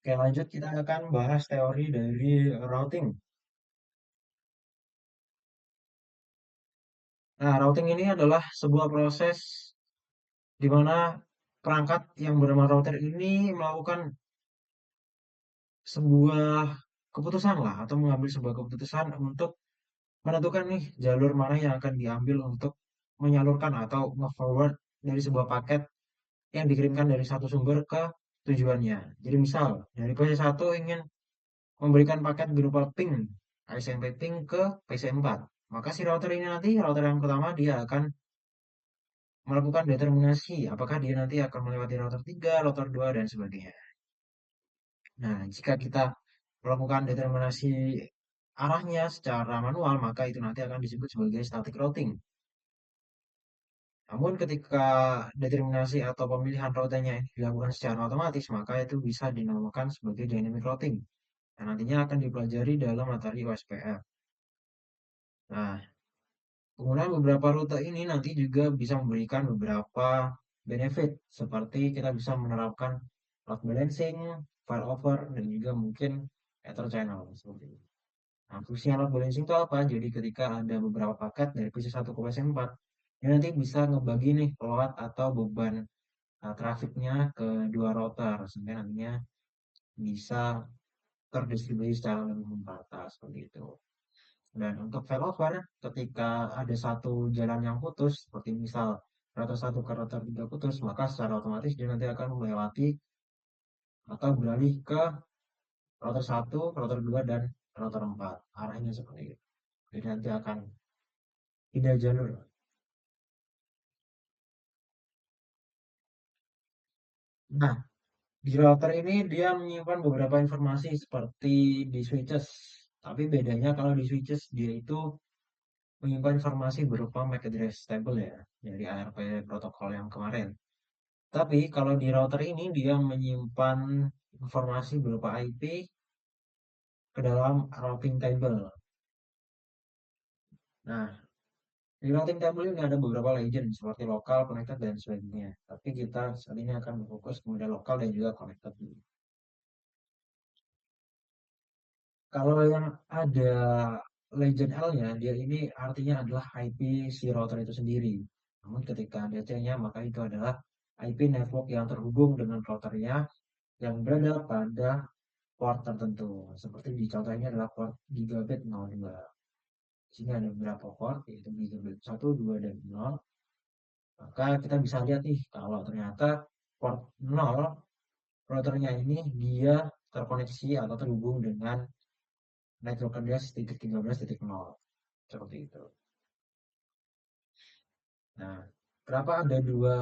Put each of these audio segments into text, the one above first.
Oke, lanjut kita akan bahas teori dari routing. Nah, routing ini adalah sebuah proses di mana perangkat yang bernama router ini melakukan sebuah keputusan lah atau mengambil sebuah keputusan untuk menentukan nih jalur mana yang akan diambil untuk menyalurkan atau nge-forward dari sebuah paket yang dikirimkan dari satu sumber ke tujuannya. Jadi misal dari PC1 ingin memberikan paket berupa ping ASMP ping ke PC4. Maka si router ini nanti, router yang pertama dia akan melakukan determinasi apakah dia nanti akan melewati router 3, router 2 dan sebagainya. Nah, jika kita melakukan determinasi arahnya secara manual, maka itu nanti akan disebut sebagai static routing. Namun ketika determinasi atau pemilihan routingnya ini dilakukan secara otomatis, maka itu bisa dinamakan sebagai dynamic routing. Dan nantinya akan dipelajari dalam materi OSPF. Nah, penggunaan beberapa rute ini nanti juga bisa memberikan beberapa benefit, seperti kita bisa menerapkan load balancing, failover, dan juga mungkin ether channel seperti itu. Nah, fungsi load balancing itu apa? Jadi ketika ada beberapa paket dari PC1 ke PC4, ini nanti bisa ngebagi nih load atau beban trafiknya ke dua router, sehingga nantinya bisa terdistribusi secara lebih merata seperti itu. Dan untuk failover, ketika ada satu jalan yang putus, seperti misal router satu ke router 3 putus, maka secara otomatis dia nanti akan melewati atau beralih ke router satu, router 2 dan router 4. Arahnya seperti itu. Jadi nanti akan pindah jalur. Nah, di router ini dia menyimpan beberapa informasi seperti di switches. Tapi bedanya kalau di switches dia itu menyimpan informasi berupa MAC address table ya, dari ARP protokol yang kemarin. Tapi kalau di router ini dia menyimpan informasi berupa IP ke dalam routing table. Nah, di routing table ini ada beberapa legend seperti lokal, connected, dan sebagainya. Tapi kita saat ini akan berfokus kepada lokal dan juga connected. Kalau yang ada legend L-nya, dia ini artinya adalah IP si router itu sendiri. Namun ketika ada C-nya, maka itu adalah IP network yang terhubung dengan routernya yang berada pada port tertentu. Seperti di contoh ini adalah port gigabit 02. Di sini ada beberapa port, yaitu gigabit 1, 2, dan 0. Maka kita bisa lihat nih, kalau ternyata port 0, routernya ini dia terkoneksi atau terhubung dengan network address 13.0 seperti itu. Nah, kenapa ada dua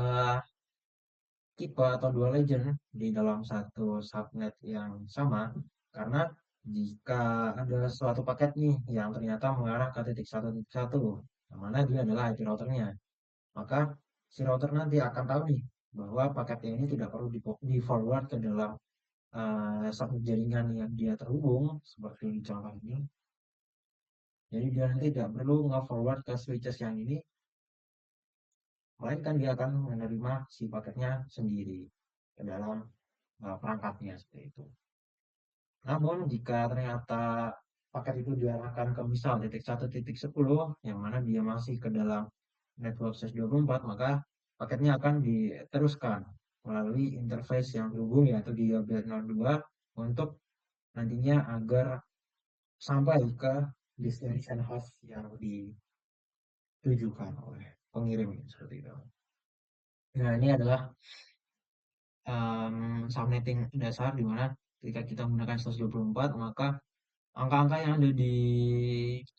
tipe atau dua legend di dalam satu subnet yang sama? Karena jika ada suatu paket nih yang ternyata mengarah ke titik satu, yang mana dia adalah IP routernya, maka si router nanti akan tahu nih bahwa paketnya ini tidak perlu di forward ke dalam satu jaringan yang dia terhubung seperti di contoh ini. Jadi dia nanti tidak perlu nge-forward ke switches yang ini, melainkan dia akan menerima si paketnya sendiri ke dalam perangkatnya seperti itu. Namun jika ternyata paket itu diarahkan ke misal titik satu titik 10 yang mana dia masih ke dalam network SES24, maka paketnya akan diteruskan melalui interface yang terhubung yaitu gigabit 02 untuk nantinya agar sampai ke destination host yang ditujukan oleh pengirim seperti itu. Nah, ini adalah subnetting dasar di mana ketika kita menggunakan 124 maka angka-angka yang ada di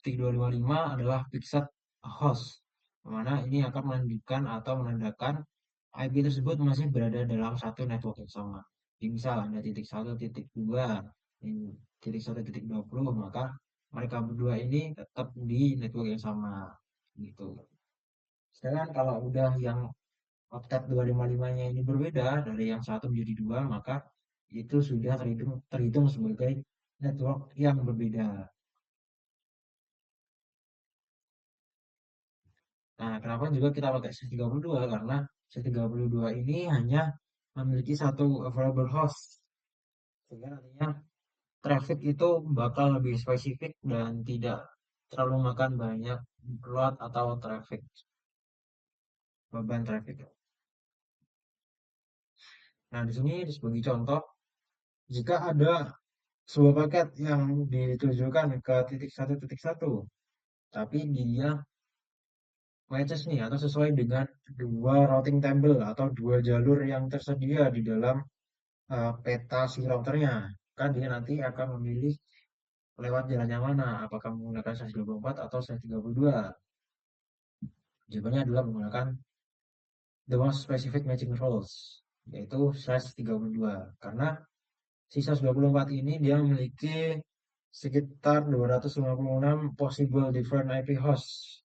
titik 255 adalah fixed host, di mana ini akan menunjukkan atau menandakan IP tersebut masih berada dalam satu network yang sama. Jadi misal ada titik 1, titik 2, titik 1, titik 20, maka mereka berdua ini tetap di network yang sama gitu. Sedangkan kalau udah yang oktet 255-nya ini berbeda dari yang satu menjadi dua, maka itu sudah terhitung sebagai network yang berbeda. Nah, kenapa juga kita pakai C32? Karena C32 ini hanya memiliki satu available host. Sehingga nantinya traffic itu bakal lebih spesifik dan tidak terlalu makan banyak load atau traffic, beban traffic. Nah, di sini sebagai contoh, jika ada sebuah paket yang ditujukan ke titik satu, tapi dia matches nih atau sesuai dengan dua routing table atau dua jalur yang tersedia di dalam peta si routernya. Kan dia nanti akan memilih lewat jalan yang mana, apakah menggunakan SAS 24 atau SAS 32. Jawabannya adalah menggunakan the most specific matching rules, yaitu SAS 32. Karena si SAS 24 ini dia memiliki sekitar 256 possible different IP host.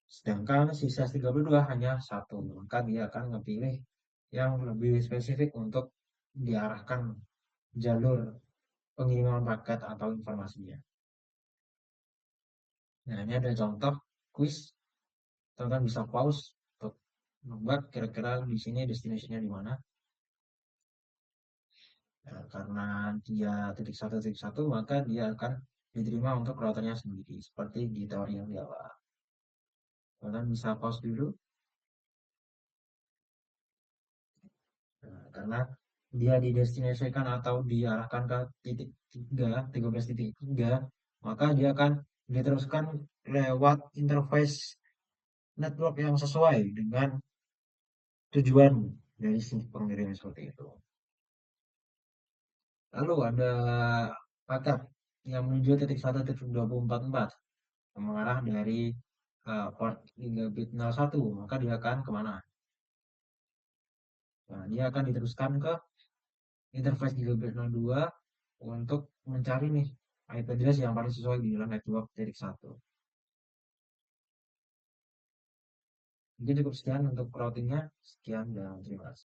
Sedangkan si SAS 32 hanya satu. Maka dia akan memilih yang lebih spesifik untuk diarahkan jalur pengiriman paket atau informasinya. Nah, ini ada contoh quiz. Teman-teman bisa pause untuk membuat kira-kira di sini destinasinya di mana. Nah, karena dia titik satu, maka dia akan diterima untuk routernya sendiri, seperti di teori yang di awal. Teman-teman bisa pause dulu. Nah, karena dia didestinasikan atau diarahkan ke titik 3, 13.3, maka dia akan diteruskan lewat interface network yang sesuai dengan tujuan dari si pengirim seperti itu. Lalu ada paket yang menuju titik 1.2044 yang mengarah dari port 3 bit 01, maka dia akan kemana? Nah, dia akan diteruskan ke interface 3 bit 02 untuk mencari nih IP address yang paling sesuai di dalam network titik 1. Mungkin cukup sekian untuk routingnya. Sekian dan terima kasih.